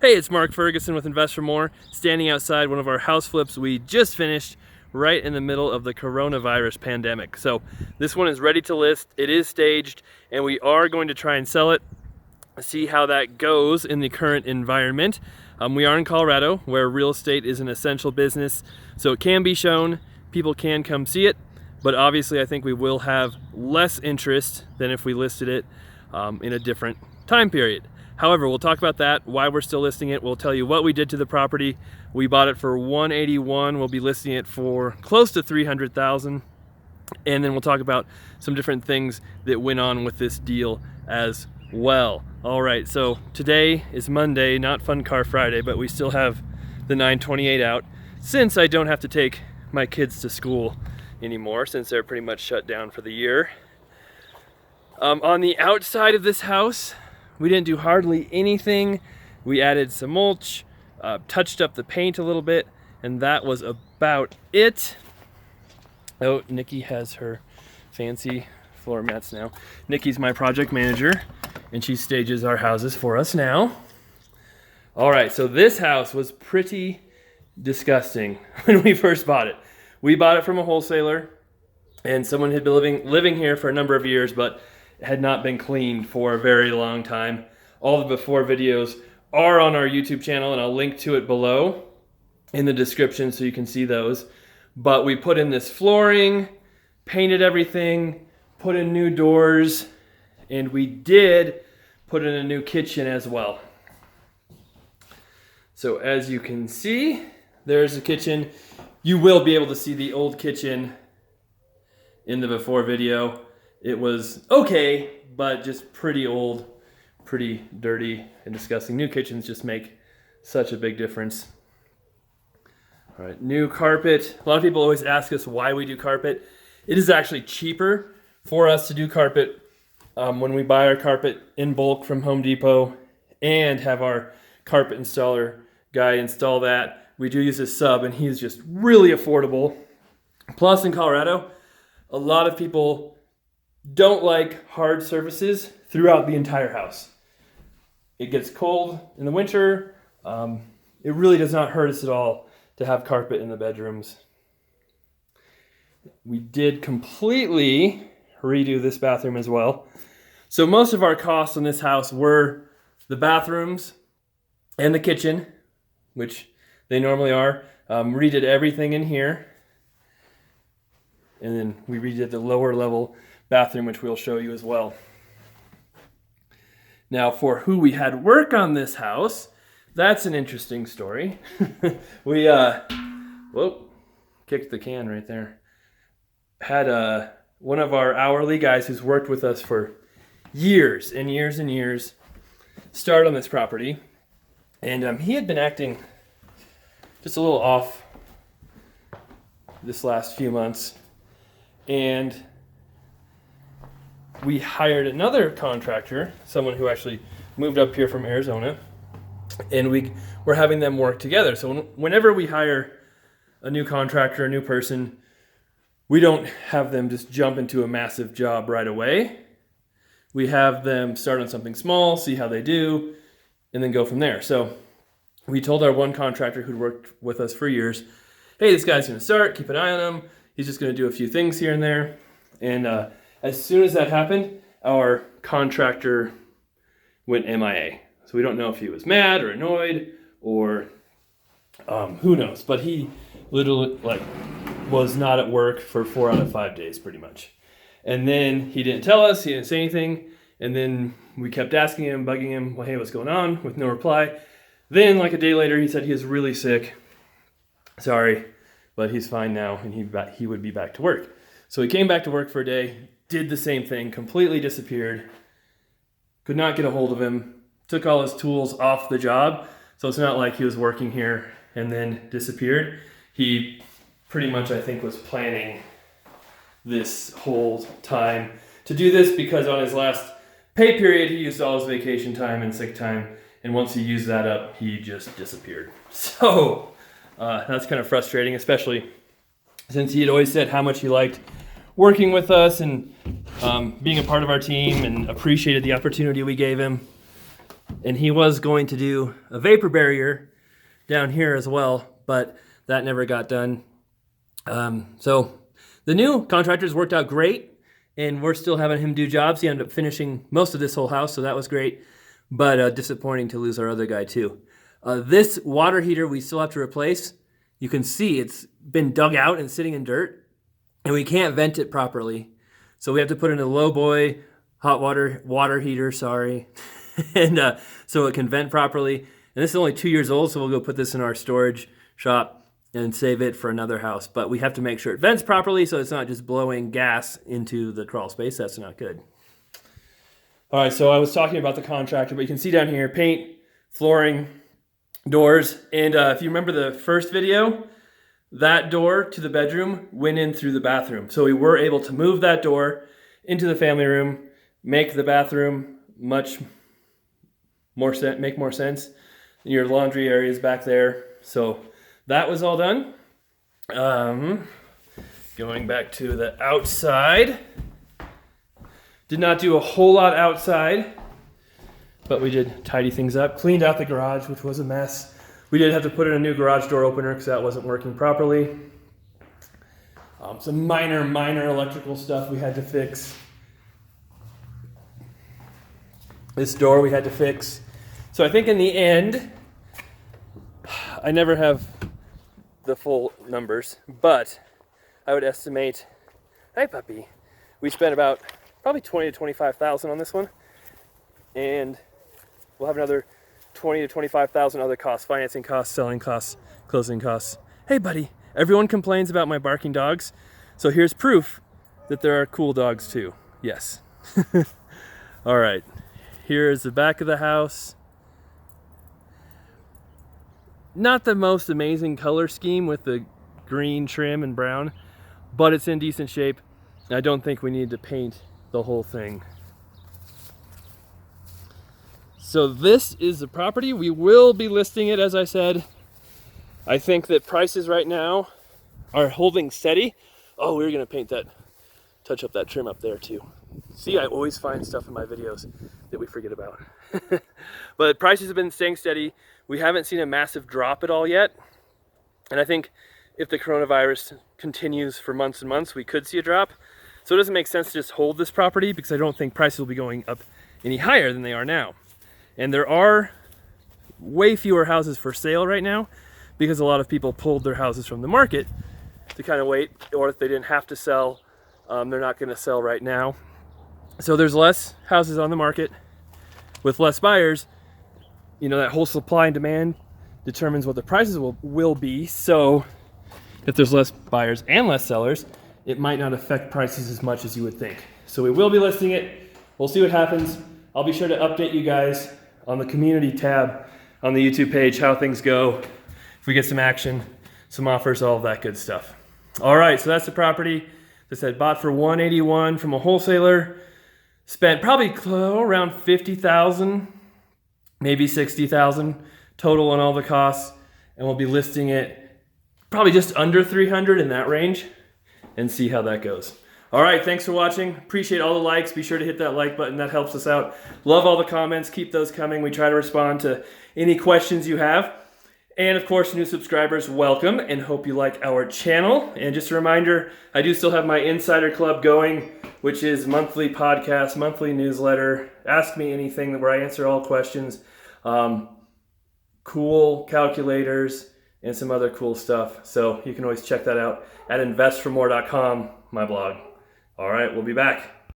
Hey, it's Mark Ferguson with Invest for More, standing outside one of our house flips we just finished right in the middle of the coronavirus pandemic. So this one is ready to list, it is staged, and we are going to try and sell it, see how that goes in the current environment. We are in Colorado, where real estate is an essential business, so it can be shown, people can come see it, but obviously I think we will have less interest than if we listed it in a different time period. However, we'll talk about that, why we're still listing it. We'll tell you what we did to the property. We bought it for $181. We'll be listing it for close to $300,000. And then we'll talk about some different things that went on with this deal as well. All right, so today is Monday, not Fun Car Friday, but we still have the 928 out since I don't have to take my kids to school anymore, since they're pretty much shut down for the year. On the outside of this house, we didn't do hardly anything. We added some mulch, touched up the paint a little bit, and that was about it. Oh, Nikki has her fancy floor mats now. Nikki's my project manager, and she stages our houses for us now. All right, so this house was pretty disgusting when we first bought it. We bought it from a wholesaler, and someone had been living here for a number of years, but had not been cleaned for a very long time. All the before videos are on our YouTube channel, and I'll link to it below in the description so you can see those. But we put in this flooring, painted everything, put in new doors, and we did put in a new kitchen as well. So as you can see, there's the kitchen. You will be able to see the old kitchen in the before video. It was okay, but just pretty old, pretty dirty and disgusting. New kitchens just make such a big difference. All right, new carpet. A lot of people always ask us why we do carpet. It is actually cheaper for us to do carpet when we buy our carpet in bulk from Home Depot and have our carpet installer guy install that. We do use a sub, and he's just really affordable. Plus, in Colorado, a lot of people don't like hard surfaces throughout the entire house. It gets cold in the winter. It really does not hurt us at all to have carpet in the bedrooms. We did completely redo this bathroom as well. So most of our costs on this house were the bathrooms and the kitchen, which they normally are. Redid everything in here. And then we redid the lower level bathroom, which we'll show you as well. Now, for who we had work on this house, that's an interesting story. We, kicked the can right there. Had one of our hourly guys who's worked with us for years and years and years start on this property. And he had been acting just a little off this last few months. And we hired another contractor, someone who actually moved up here from Arizona, and we're having them work together. So whenever we hire a new contractor, a new person, we don't have them just jump into a massive job right away. We have them start on something small, see how they do, and then go from there. So we told our one contractor who'd worked with us for years, hey, this guy's going to start, keep an eye on him. He's just going to do a few things here and there. And as soon as that happened, our contractor went MIA. So we don't know if he was mad or annoyed or who knows. But he literally was not at work for 4 out of 5 days pretty much. And then he didn't tell us, he didn't say anything. And then we kept asking him, bugging him, well, hey, what's going on? With no reply. Then like a day later, he said he was really sick. Sorry, but he's fine now, and he would be back to work. So he came back to work for a day, did the same thing, completely disappeared, could not get a hold of him, took all his tools off the job. So it's not like he was working here and then disappeared. He pretty much, I think, was planning this whole time to do this, because on his last pay period, he used all his vacation time and sick time. And once he used that up, he just disappeared. So that's kind of frustrating, especially since he had always said how much he liked working with us and being a part of our team and appreciated the opportunity we gave him. And he was going to do a vapor barrier down here as well, but that never got done. So the new contractors worked out great, and we're still having him do jobs. He ended up finishing most of this whole house, so that was great, but disappointing to lose our other guy too. This water heater we still have to replace. You can see it's been dug out and sitting in dirt, and we can't vent it properly. So we have to put in a low boy hot water heater, sorry, and so it can vent properly. And this is only 2 years old, so we'll go put this in our storage shop and save it for another house. But we have to make sure it vents properly so it's not just blowing gas into the crawl space. That's not good. All right, so I was talking about the contractor, but you can see down here, paint, flooring, doors. And if you remember the first video, that door to the bedroom went in through the bathroom. So we were able to move that door into the family room, make the bathroom make more sense. Your laundry area is back there. So that was all done. Going back to the outside. Did not do a whole lot outside, but we did tidy things up. Cleaned out the garage, which was a mess. We did have to put in a new garage door opener because that wasn't working properly. Some minor electrical stuff we had to fix. This door we had to fix. So I think in the end, I never have the full numbers, but I would estimate, hey puppy, we spent about probably 20 to 25,000 on this one, and we'll have another 20 to 25,000 other costs, financing costs, selling costs, closing costs. Hey buddy, everyone complains about my barking dogs, so here's proof that there are cool dogs too. Yes. All right, here's the back of the house. Not the most amazing color scheme with the green trim and brown, but it's in decent shape. I don't think we need to paint the whole thing. So this is the property. We will be listing it, as I said. I think that prices right now are holding steady. Oh, we're gonna paint that, touch up that trim up there too. See, I always find stuff in my videos that we forget about. But prices have been staying steady. We haven't seen a massive drop at all yet. And I think if the coronavirus continues for months and months, we could see a drop. So it doesn't make sense to just hold this property because I don't think prices will be going up any higher than they are now. And there are way fewer houses for sale right now because a lot of people pulled their houses from the market to kind of wait, or if they didn't have to sell, they're not going to sell right now. So there's less houses on the market with less buyers. You know, that whole supply and demand determines what the prices will be. So if there's less buyers and less sellers, it might not affect prices as much as you would think. So we will be listing it. We'll see what happens. I'll be sure to update you guys on the community tab on the YouTube page, how things go, if we get some action, some offers, all of that good stuff. All right, so that's the property. As I said, bought for $181 from a wholesaler. Spent probably around $50,000, maybe $60,000 total on all the costs, and we'll be listing it probably just under $300 in that range, and see how that goes. All right, thanks for watching. Appreciate all the likes. Be sure to hit that like button. That helps us out. Love all the comments. Keep those coming. We try to respond to any questions you have. And of course, new subscribers, welcome, and hope you like our channel. And just a reminder, I do still have my Insider Club going, which is monthly podcast, monthly newsletter. Ask me anything where I answer all questions. Cool calculators and some other cool stuff. So you can always check that out at investformore.com, my blog. All right, we'll be back.